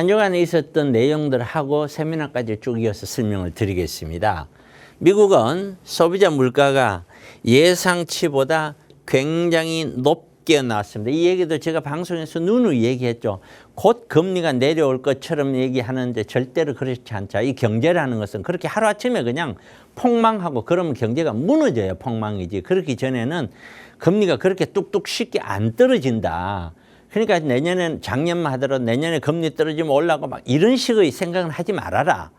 한 주간에 있었던 내용들하고 세미나까지 쭉 이어서 설명을 드리겠습니다. 미국은 소비자 물가가 예상치보다 굉장히 높게 나왔습니다. 이 얘기도 제가 방송에서 누누이 얘기했죠. 곧 금리가 내려올 것처럼 얘기하는데 절대로 그렇지 않죠. 이 경제라는 것은 그렇게 하루아침에 그냥 폭망하고 그러면 경제가 무너져요. 폭망이지. 그렇기 전에는 금리가 그렇게 뚝뚝 쉽게 안 떨어진다. 그러니까 내년엔 작년만 하더라도 내년에 금리 떨어지면 올라가고 막 이런 식의 생각은 하지 말아라.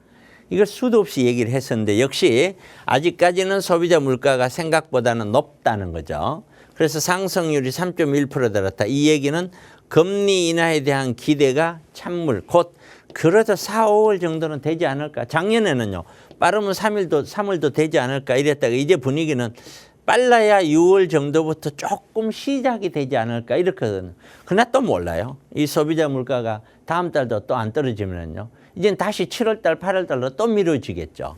이걸 수도 없이 얘기를 했었는데 역시 아직까지는 소비자 물가가 생각보다는 높다는 거죠. 그래서 상승률이 3.1%달았다. 이 얘기는 금리 인하에 대한 기대가 찬물 곧 그래도 4, 5월 정도는 되지 않을까. 작년에는요. 빠르면 3월도 되지 않을까 이랬다가 이제 분위기는 빨라야 6월 정도부터 조금 시작이 되지 않을까 이렇거든요. 그러나 또 몰라요. 이 소비자 물가가 다음 달도 또 안 떨어지면요. 이젠 다시 7월 달, 8월 달로 또 미뤄지겠죠.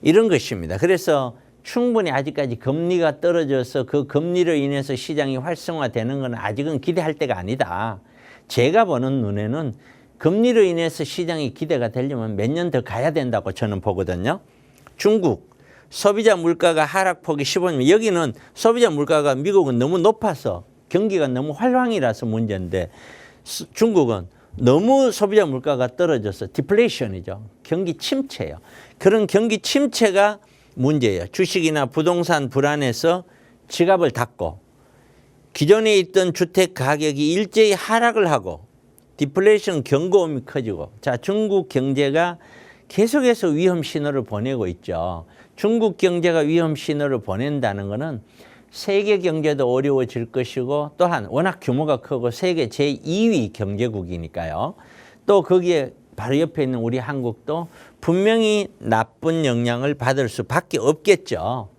이런 것입니다. 그래서 충분히 아직까지 금리가 떨어져서 그 금리로 인해서 시장이 활성화되는 건 아직은 기대할 때가 아니다. 제가 보는 눈에는 금리로 인해서 시장이 기대가 되려면 몇 년 더 가야 된다고 저는 보거든요. 중국. 소비자 물가가 하락폭이 15년. 여기는 소비자 물가가 미국은 너무 높아서 경기가 너무 활황이라서 문제인데 중국은 너무 소비자 물가가 떨어져서 디플레이션이죠. 경기 침체예요. 그런 경기 침체가 문제예요. 주식이나 부동산 불안해서 지갑을 닫고 기존에 있던 주택 가격이 일제히 하락을 하고 디플레이션 경고음이 커지고 자 중국 경제가 계속해서 위험 신호를 보내고 있죠. 중국 경제가 위험 신호를 보낸다는 것은 세계 경제도 어려워질 것이고 또한 워낙 규모가 크고 세계 제2위 경제국이니까요. 또 거기에 바로 옆에 있는 우리 한국도 분명히 나쁜 영향을 받을 수밖에 없겠죠.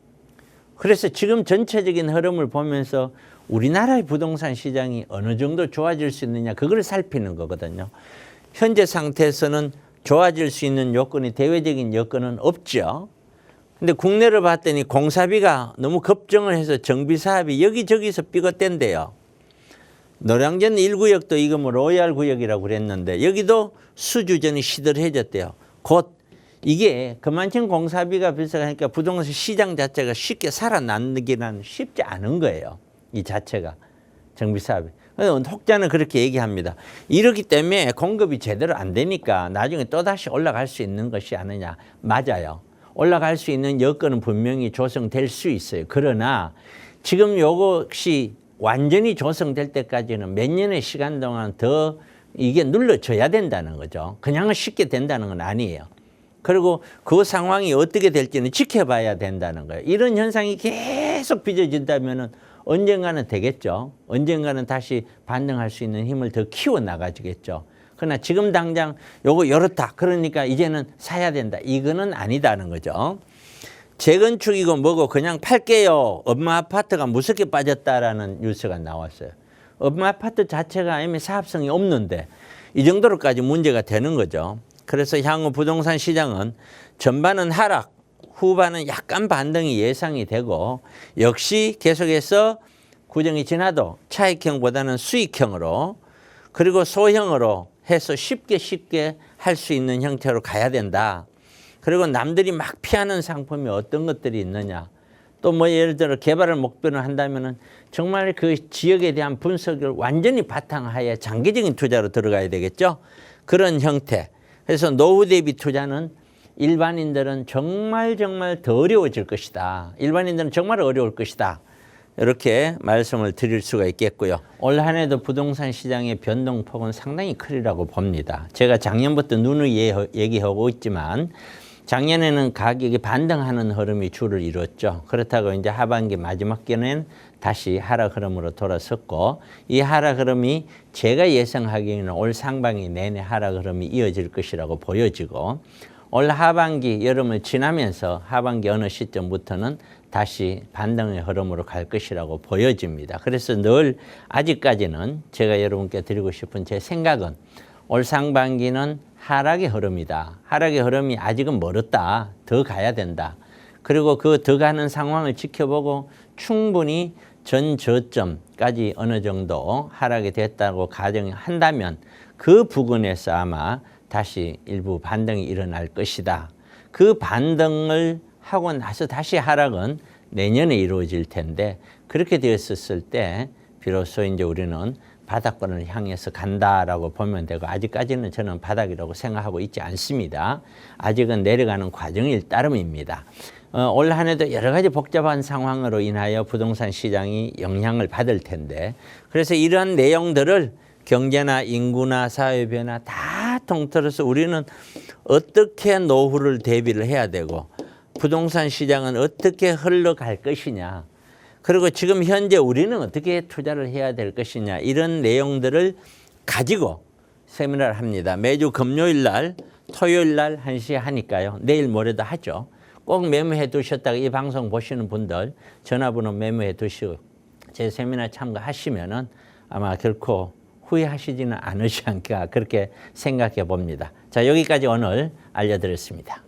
그래서 지금 전체적인 흐름을 보면서 우리나라의 부동산 시장이 어느 정도 좋아질 수 있느냐 그걸 살피는 거거든요. 현재 상태에서는 좋아질 수 있는 요건이 대외적인 여건은 없죠. 근데 국내를 봤더니 공사비가 너무 급증을 해서 정비 사업이 여기저기서 삐걱댄대요. 노량진 1구역도 이거 뭐 로얄 구역이라고 그랬는데 여기도 수주전이 시들해졌대요. 곧 이게 그만큼 공사비가 비싸니까 부동산 시장 자체가 쉽게 살아남기는 쉽지 않은 거예요. 이 자체가 정비 사업이. 혹자는 그렇게 얘기합니다. 이렇기 때문에 공급이 제대로 안 되니까 나중에 또다시 올라갈 수 있는 것이 아니냐. 맞아요. 올라갈 수 있는 여건은 분명히 조성될 수 있어요. 그러나 지금 요것이 완전히 조성될 때까지는 몇 년의 시간 동안 더 이게 눌러져야 된다는 거죠. 그냥 쉽게 된다는 건 아니에요. 그리고 그 상황이 어떻게 될지는 지켜봐야 된다는 거예요. 이런 현상이 계속 빚어진다면 언젠가는 되겠죠. 언젠가는 다시 반등할 수 있는 힘을 더 키워나가지겠죠. 그러나 지금 당장 요거 열었다. 그러니까 이제는 사야 된다. 이거는 아니다는 거죠. 재건축이고 뭐고 그냥 팔게요. 엄마 아파트가 무섭게 빠졌다라는 뉴스가 나왔어요. 엄마 아파트 자체가 이미 사업성이 없는데 이 정도로까지 문제가 되는 거죠. 그래서 향후 부동산 시장은 전반은 하락, 후반은 약간 반등이 예상이 되고 역시 계속해서 구정이 지나도 차익형보다는 수익형으로 그리고 소형으로 해서 쉽게 할 수 있는 형태로 가야 된다. 그리고 남들이 막 피하는 상품이 어떤 것들이 있느냐. 또 뭐 예를 들어 개발을 목표로 한다면은 정말 그 지역에 대한 분석을 완전히 바탕하에 장기적인 투자로 들어가야 되겠죠. 그런 형태. 그래서 노후 대비 투자는 일반인들은 정말 더 어려워질 것이다. 일반인들은 정말 어려울 것이다. 이렇게 말씀을 드릴 수가 있겠고요. 올 한 해도 부동산 시장의 변동폭은 상당히 크리라고 봅니다. 제가 작년부터 누누이 얘기하고 있지만 작년에는 가격이 반등하는 흐름이 주를 이뤘죠. 그렇다고 이제 하반기 마지막 기는 다시 하락 흐름으로 돌아섰고 이 하락 흐름이 제가 예상하기에는 올 상반기 내내 하락 흐름이 이어질 것이라고 보여지고 올 하반기 여름을 지나면서 하반기 어느 시점부터는 다시 반등의 흐름으로 갈 것이라고 보여집니다. 그래서 늘 아직까지는 제가 여러분께 드리고 싶은 제 생각은 올 상반기는 하락의 흐름이다. 하락의 흐름이 아직은 멀었다. 더 가야 된다. 그리고 그 더 가는 상황을 지켜보고 충분히 전 저점까지 어느 정도 하락이 됐다고 가정한다면 그 부근에서 아마 다시 일부 반등이 일어날 것이다. 그 반등을 하고 나서 다시 하락은 내년에 이루어질 텐데 그렇게 되었을 때 비로소 이제 우리는 바닥권을 향해서 간다라고 보면 되고 아직까지는 저는 바닥이라고 생각하고 있지 않습니다. 아직은 내려가는 과정일 따름입니다. 올 한 해도 여러 가지 복잡한 상황으로 인하여 부동산 시장이 영향을 받을 텐데 그래서 이러한 내용들을 경제나 인구나 사회 변화 다 통틀어서 우리는 어떻게 노후를 대비를 해야 되고 부동산 시장은 어떻게 흘러갈 것이냐 그리고 지금 현재 우리는 어떻게 투자를 해야 될 것이냐 이런 내용들을 가지고 세미나를 합니다. 매주 금요일 날 토요일 날 1시에 하니까요. 내일 모레도 하죠. 꼭 메모해 두셨다가 이 방송 보시는 분들 전화번호 메모해 두시고 제 세미나 참가하시면은 아마 결코 후회하시지는 않으시 않을까 그렇게 생각해 봅니다. 자, 여기까지 오늘 알려드렸습니다.